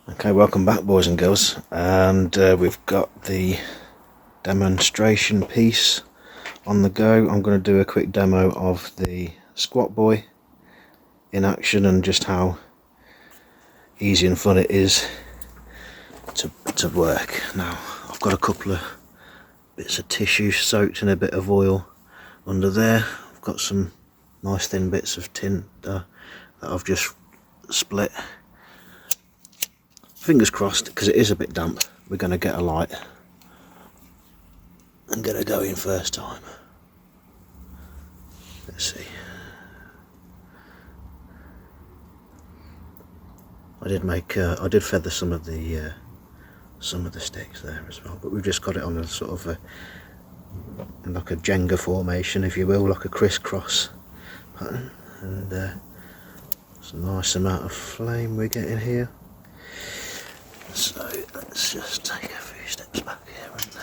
Okay, welcome back boys and girls, and we've got the demonstration piece on the go. I'm going to do a quick demo of the Squatboy in action and just how easy and fun it is to work. Now I've got a couple of bits of tissue soaked in a bit of oil under there. I've got some nice thin bits of tin that I've just split. Fingers crossed, because it is a bit damp, we're going to get a light and get it going first time. Let's see. I did feather some of the sticks there as well, but we've just got it on a sort of like a Jenga formation, if you will, like a crisscross pattern, and it's a nice amount of flame we're getting here. So let's just take a few steps back here and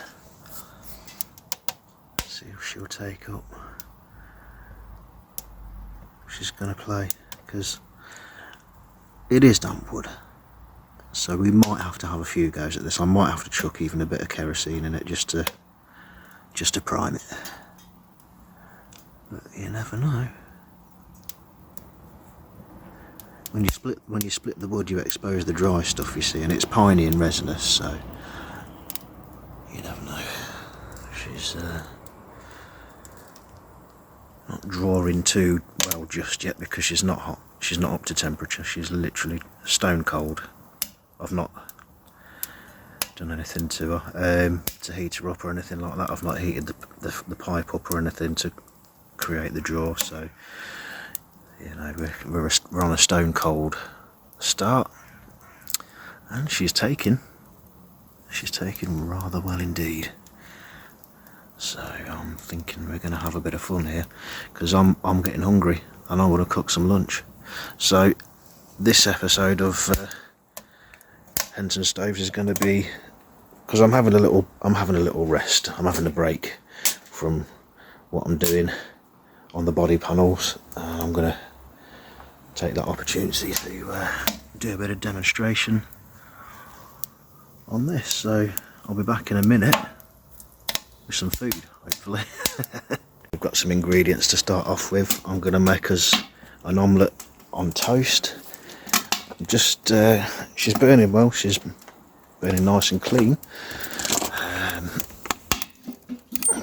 see if she'll take up. She's going to play, because it is damp wood, so we might have to have a few goes at this. I might have to chuck even a bit of kerosene in it just to prime it, but you never know. When you split the wood, you expose the dry stuff, you see, and it's piney and resinous, so you never know. She's not drawing too well just yet, because she's not hot. She's not up to temperature. She's literally stone cold. I've not done anything to her to heat her up or anything like that. I've not heated the pipe up or anything to create the draw, so you know, we're on a stone cold start, and she's taking rather well indeed. So I'm thinking we're going to have a bit of fun here, because I'm getting hungry and I want to cook some lunch. So this episode of Henson Stoves is going to be, because I'm having a little rest. I'm having a break from what I'm doing on the body panels, and I'm going to take that opportunity to do a bit of demonstration on this. So I'll be back in a minute with some food, hopefully. We've got some ingredients to start off with. I'm going to make us an omelette on toast. Just she's burning well, she's burning nice and clean,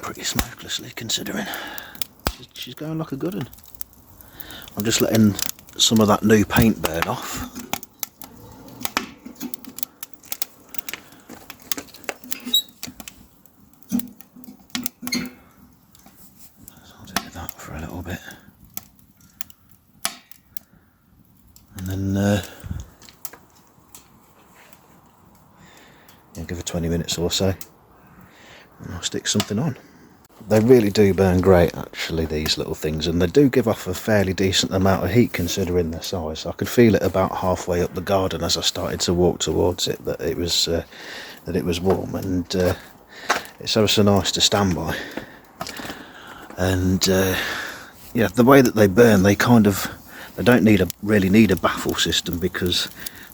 pretty smokelessly considering. She's going like a good one. I'm just letting some of that new paint burn off. So I'll do that for a little bit, and then give her 20 minutes or so, and I'll stick something on. They really do burn great, actually, these little things, and they do give off a fairly decent amount of heat considering their size. I could feel it about halfway up the garden as I started to walk towards it, that it was warm, and it's ever so nice to stand by. And yeah, the way that they burn, they don't really need a baffle system, because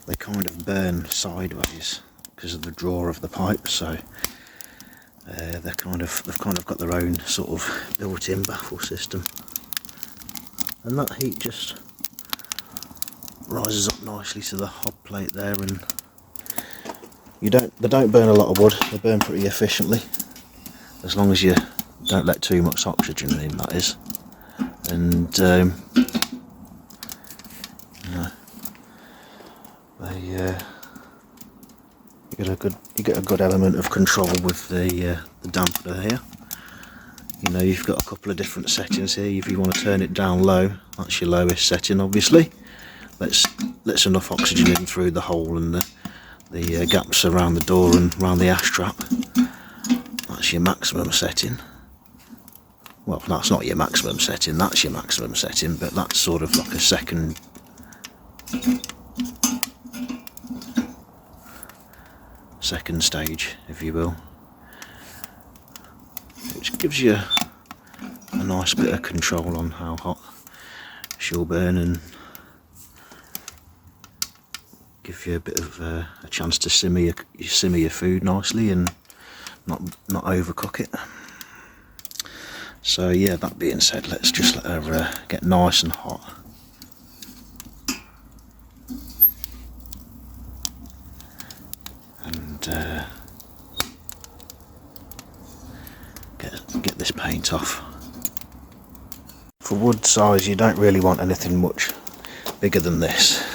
they kind of burn sideways because of the draw of the pipe. So they've kind of got their own sort of built-in baffle system, and that heat just rises up nicely to the hob plate there, and they don't burn a lot of wood. They burn pretty efficiently, as long as you don't let too much oxygen in, that is. And you get a good element of control with the dampener here. You know, you've got a couple of different settings here. If you want to turn it down low, that's your lowest setting, obviously. Lets enough oxygen in through the hole and the gaps around the door and around the ash trap. That's your maximum setting. Well, that's not your maximum setting, that's your maximum setting, but that's sort of like a second stage, if you will, which gives you a nice bit of control on how hot she'll burn, and give you a bit of a chance to simmer your food nicely and not overcook it. So yeah, that being said, let's just let her get nice and hot. And get this paint off. For wood size, you don't really want anything much bigger than this.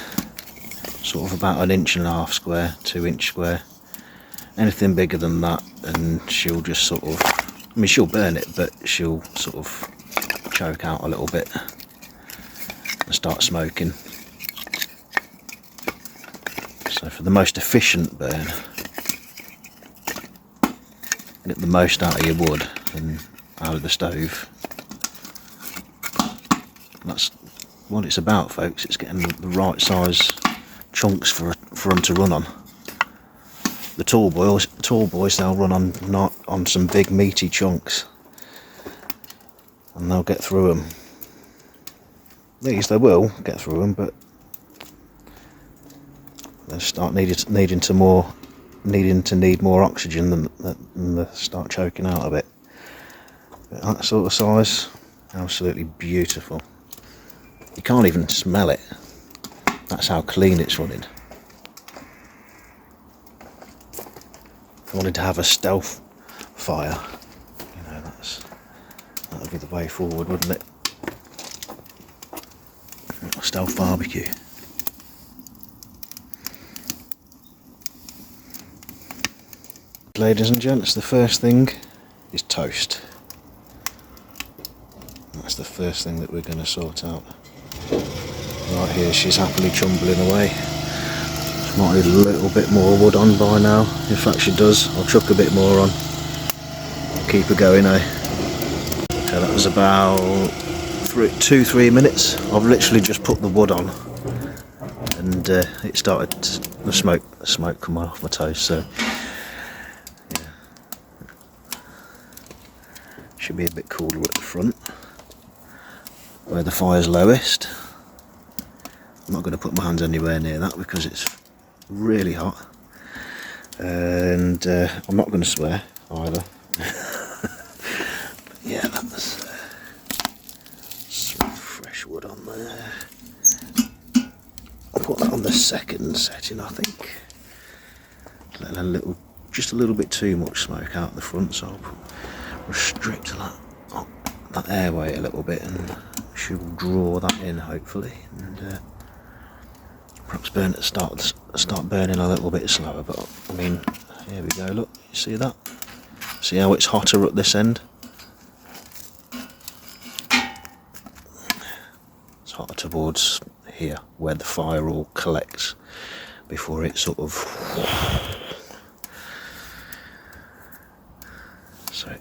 Sort of about 1.5 inch square, 2 inch square. Anything bigger than that and she'll just sort of, I mean, she'll burn it, but she'll sort of choke out a little bit and start smoking. So for the most efficient burn, get the most out of your wood and out of the stove. That's what it's about, folks. It's getting the right size chunks for them to run on. The tall boys, they'll run on some big meaty chunks, and they'll get through them. They will get through them, but they'll start needing to need more oxygen than they start choking out a bit. But that sort of size, absolutely beautiful. You can't even smell it. That's how clean it's running. If I wanted to have a stealth fire, you know, that would be the way forward, wouldn't it? A stealth barbecue. Ladies and gents, the first thing is toast. That's the first thing that we're going to sort out. Right here, she's happily chumbling away. She might need a little bit more wood on by now. In fact, she does. I'll chuck a bit more on. I'll keep her going, eh? Okay, that was about 2-3 minutes. I've literally just put the wood on, and it started the smoke coming off my toast. So yeah, should be a bit cooler at the front, where the fire's lowest. I'm not going to put my hands anywhere near that because it's really hot, and I'm not going to swear either. But yeah, that's some fresh wood on there. I'll put that on the second setting, I think. Letting just a little bit too much smoke out the front, so I'll restrict that airway a little bit, and should draw that in hopefully, and perhaps start burning a little bit slower. But I mean, here we go, look, you see that? See how it's hotter at this end? It's hotter towards here, where the fire all collects before it sort of,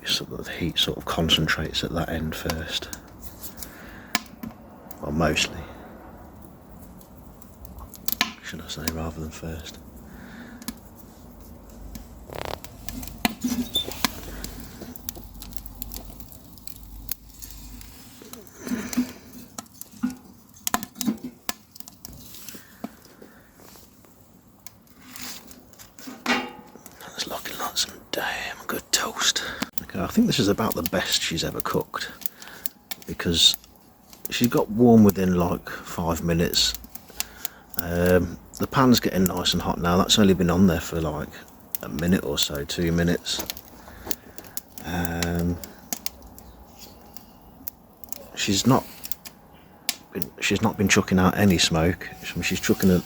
so the heat sort of concentrates at that end first. Well, mostly, should I say, rather than first. That's looking like some damn good toast. Okay, I think this is about the best she's ever cooked, because she got warm within like 5 minutes. The pan's getting nice and hot now. That's only been on there for like a minute or so, 2 minutes. She's not been chucking out any smoke. She's chucking a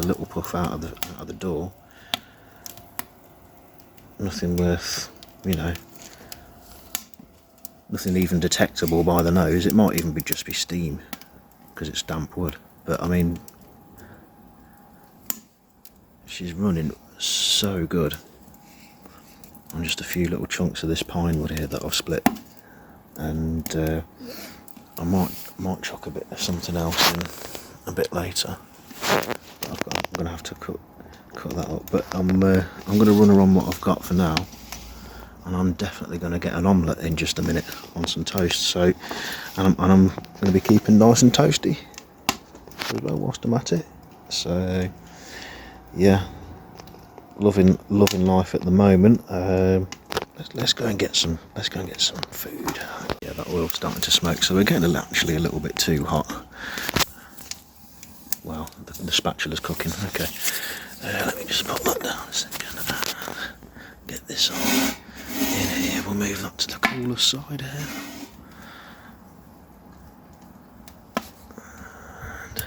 little puff out of the door. Nothing worth, you know, nothing even detectable by the nose. It might even just be steam because it's damp wood. But I mean, she's running so good on just a few little chunks of this pine wood here that I've split, and I might chuck a bit of something else in a bit later. I'm gonna have to cut that up, but I'm gonna run her on what I've got for now, and I'm definitely gonna get an omelette in just a minute on some toast. So, and I'm gonna be keeping nice and toasty as well whilst I'm at it. So yeah, loving life at the moment. Let's go and get some food. Yeah, that oil's starting to smoke, so we're getting actually a little bit too hot. Well, the spatula's cooking. Okay, let me just pop that down a second. Get this on in here. We'll move that to the cooler side here. And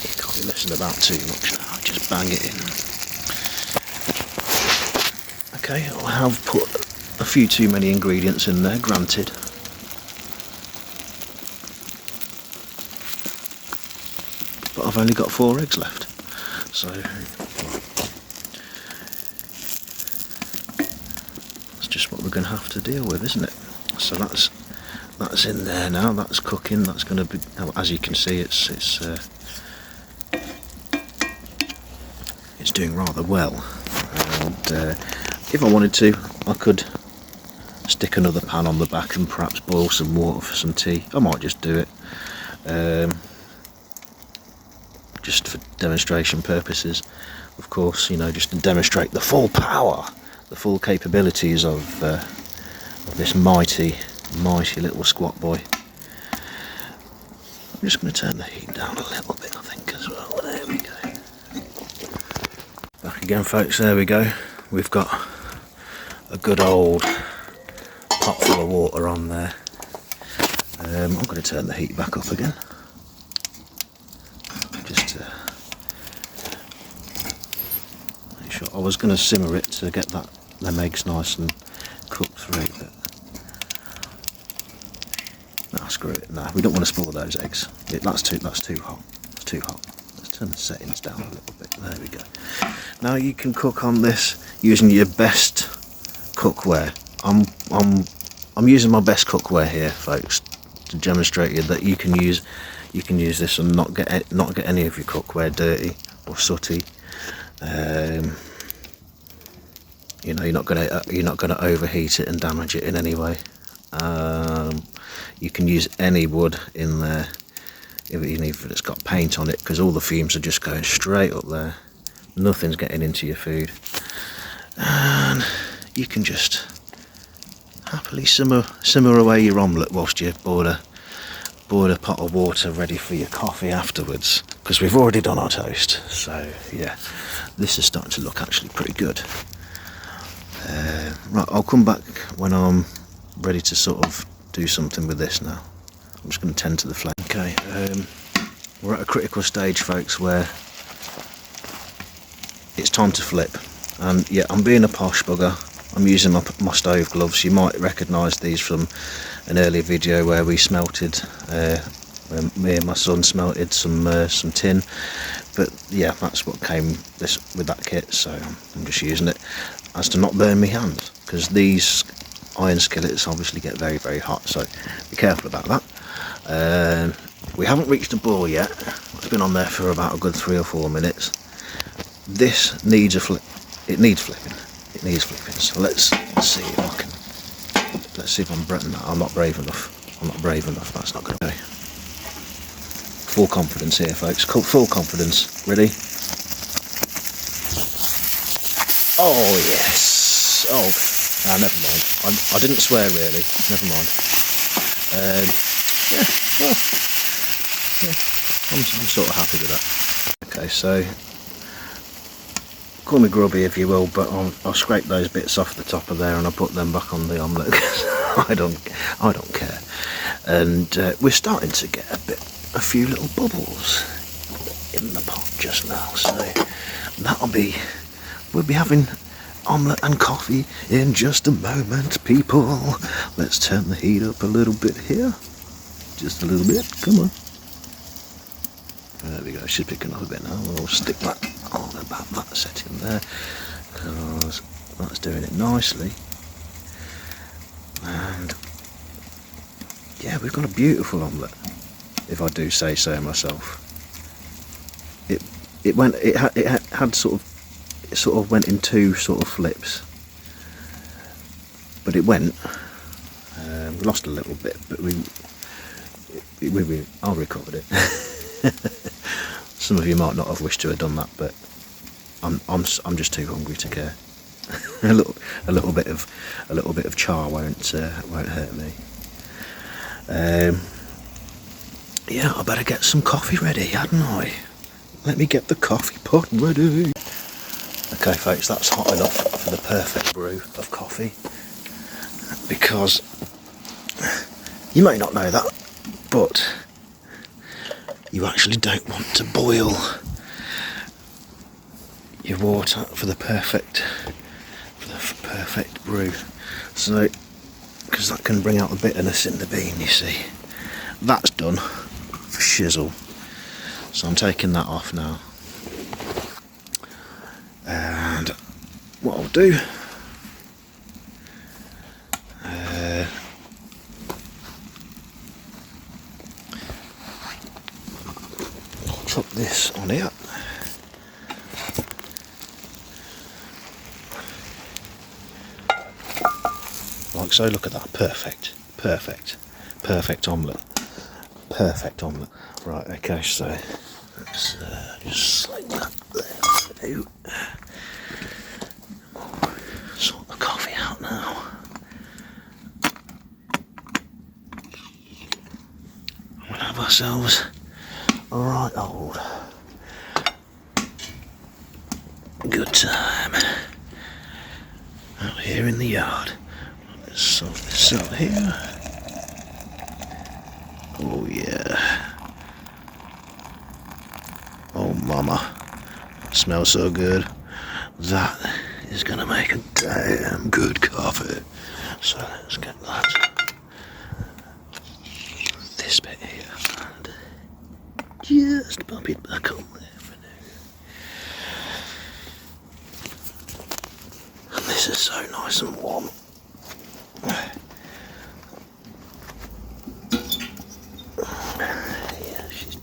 you can't be messing about too much now. Just bang it in. Okay, I have put a few too many ingredients in there, granted. But I've only got 4 eggs left, so that's just what we're going to have to deal with, isn't it? So that's in there now. That's cooking. That's going to be, as you can see, it's doing rather well. And if I wanted to, I could stick another pan on the back and perhaps boil some water for some tea. I might just do it. Just for demonstration purposes, of course, you know, just to demonstrate the full power, the full capabilities of this mighty little Squatboy. I'm just going to turn the heat down a little bit, I think, as well. There we go. Back again, folks. There we go. We've got a good old pot full of water on there. I'm going to turn the heat back up again. Just to make sure. I was going to simmer it to get them eggs nice and cooked through, but no, screw it. No, we don't want to spoil those eggs. That's too hot. It's too hot. Let's turn the settings down a little bit. There we go. Now you can cook on this using your best cookware. I'm using my best cookware here, folks, to demonstrate you that you can use this and not get any of your cookware dirty or sooty. You know, you're not gonna overheat it and damage it in any way. You can use any wood in there, even if it's got paint on it, because all the fumes are just going straight up there. Nothing's getting into your food, and you can just happily simmer away your omelette whilst you boil a pot of water ready for your coffee afterwards, because we've already done our toast. So yeah, this is starting to look actually pretty good. Right, I'll come back when I'm ready to sort of do something with this now. I'm just going to tend to the flame. Okay, we're at a critical stage, folks, where it's time to flip. And yeah, I'm being a posh bugger. I'm using my stove gloves. You might recognise these from an earlier video where we smelted, when me and my son smelted some tin. But yeah, that's what came with that kit, so I'm just using it as to not burn my hands, because these iron skillets obviously get very, very hot, so be careful about that. We haven't reached a boil yet. It's been on there for about a good 3 or 4 minutes. This needs a flip. It needs flipping. It needs flipping. So let's see if I can. Let's see if I'm not brave enough. I'm not brave enough. That's not going to go. Full confidence here, folks. Full confidence. Ready? Oh yes. Oh, never mind. I didn't swear really. Never mind. Yeah. Well. Yeah. I'm sort of happy with that. Okay, so. Call me grubby if you will, but I'll scrape those bits off the top of there and I'll put them back on the omelette, because I don't care. And we're starting to get a few little bubbles in the pot just now, so we'll be having omelette and coffee in just a moment, people. Let's turn the heat up a little bit here, just a little bit. Come on. There we go. Should pick another bit now. We'll stick that on about that setting there, because that's doing it nicely. And yeah, we've got a beautiful omelette, if I do say so myself. It sort of went in 2 sort of flips, but it went. We lost a little bit, but I recovered it. Some of you might not have wished to have done that, but I'm just too hungry to care. a little bit of char won't hurt me. Yeah, I better get some coffee ready, hadn't I? Let me get the coffee pot ready. Okay folks, that's hot enough for the perfect brew of coffee, because you may not know that, but you actually don't want to boil your water for the perfect brew. So, because that can bring out the bitterness in the bean, you see. That's done for shizzle. So I'm taking that off now. And what I'll do, I'll chuck this on here. Like so, look at that, perfect omelette. Perfect omelette. Right, okay, so let's just slide that there. Sort the coffee out now. We'll have ourselves a right old good time out here in the yard. Let's sort this out here. Oh yeah. Oh mama, it smells so good. That is gonna make a damn good coffee. So let's get that. This bit here and just pop it back on there for now. And this is so nice and warm. Yeah, she's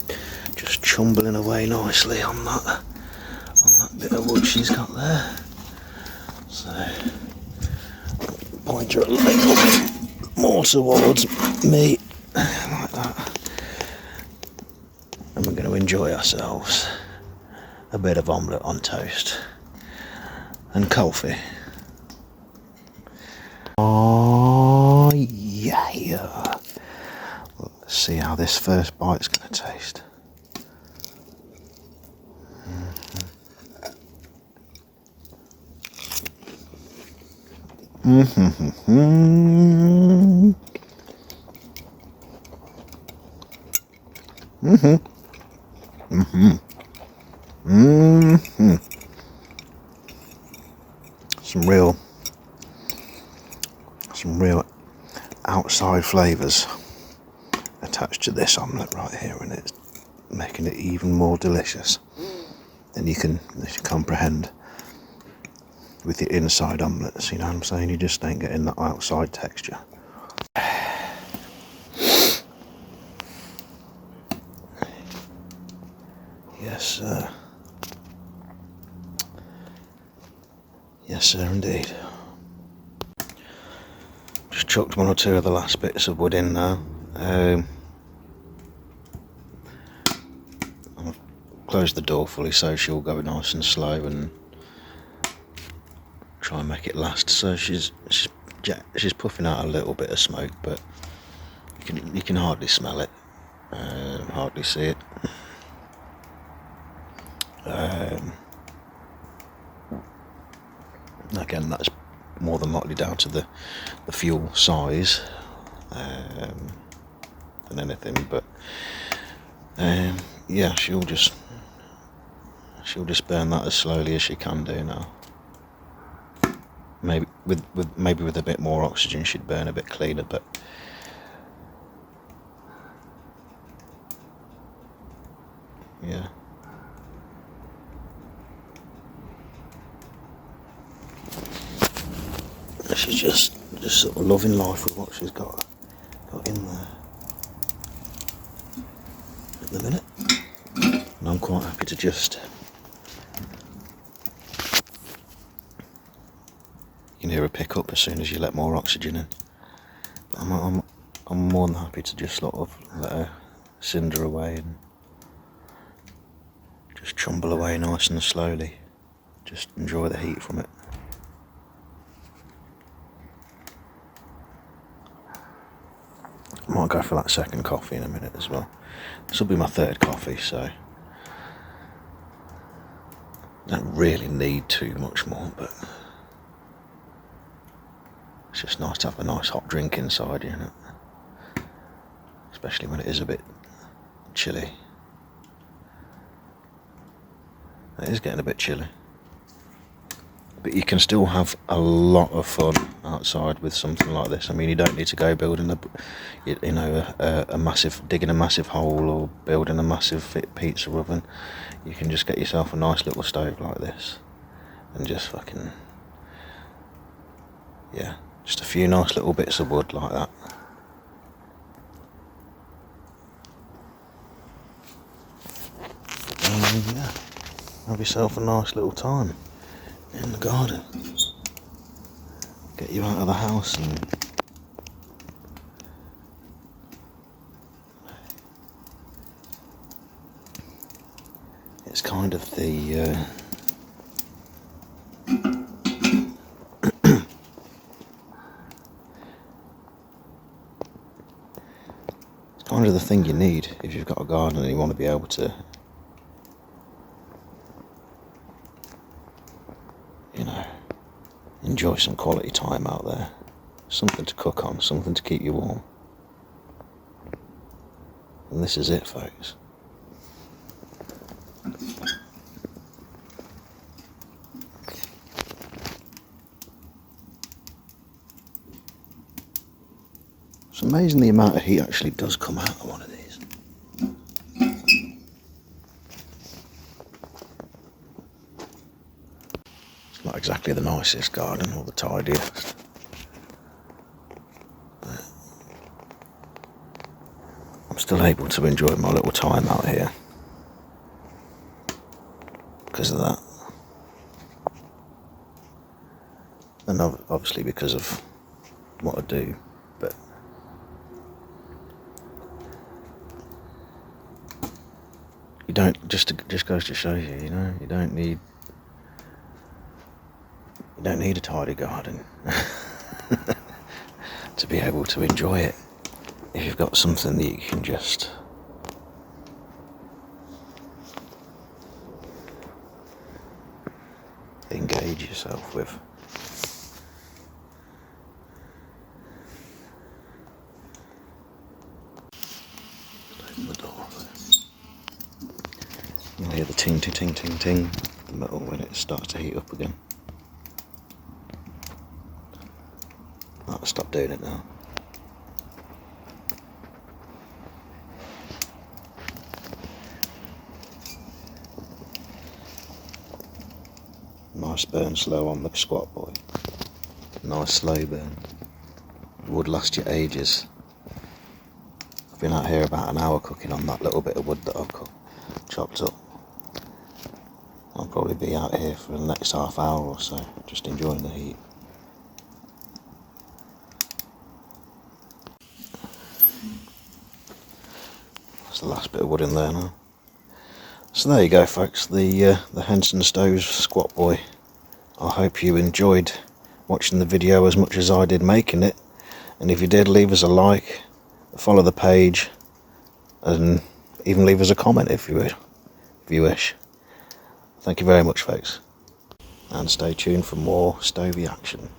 just chumbling away nicely on that bit of wood she's got there. So point her a little bit more towards me, like that. And we're going to enjoy ourselves a bit of omelette on toast and coffee. Oh yeah! Let's see how this first bite's going to taste. Some real outside flavours attached to this omelette right here, and it's making it even more delicious than you can comprehend with the inside omelettes, you know what I'm saying? You just ain't getting that outside texture. Yes, sir. Yes, sir, indeed. Just chucked one or two of the last bits of wood in now. I've closed the door fully so she'll go nice and slow and try and make it last. So she's puffing out a little bit of smoke, but you can hardly smell it, hardly see it. Again, that's more than likely down to the fuel size than anything, but yeah, she'll just burn that as slowly as she can do now. Maybe with a bit more oxygen she'd burn a bit cleaner, but yeah. She's just sort of loving life with what she's got in there at the minute, and I'm quite happy to just, you can hear her pick up as soon as you let more oxygen in. But I'm more than happy to just sort of let her cinder away chumble away nice and slowly. Just enjoy the heat from it. I might go for that second coffee in a minute as well. This will be my third coffee, so I don't really need too much more, but it's just nice to have a nice hot drink inside, you know, especially when it is a bit chilly. It is getting a bit chilly, but you can still have a lot of fun outside with something like this. I mean, you don't need to go building digging a massive hole or building a massive fit pizza oven. You can just get yourself a nice little stove like this and just fucking, yeah, just a few nice little bits of wood like that. And yeah, have yourself a nice little time in the garden. Get you out of the house and it's kind of the it's kind of the thing you need if you've got a garden and you want to be able to, you know, enjoy some quality time out there. Something to cook on, something to keep you warm. And this is it, folks. It's amazing the amount of heat actually does come out of one of these. It's not exactly the nicest garden or the tidiest. But I'm still able to enjoy my little time out here because of that. And obviously because of what I do, but you don't, just goes to show you, you know, you don't need a tidy garden to be able to enjoy it. If you've got something that you can just engage yourself with. Open the door. You'll hear the ting ting ting ting ting, the metal when it starts to heat up again. I'll stop doing it now. Nice burn slow on the Squatboy. Nice slow burn. It would last you ages. I've been out here about an hour cooking on that little bit of wood that I've chopped up. I'll probably be out here for the next half hour or so, just enjoying the heat. That's the last bit of wood in there now. So there you go, folks, the Henson Stoves Squatboy. I hope you enjoyed watching the video as much as I did making it, and if you did, leave us a like, follow the page, and even leave us a comment if you wish. Thank you very much, folks, and stay tuned for more stovey action.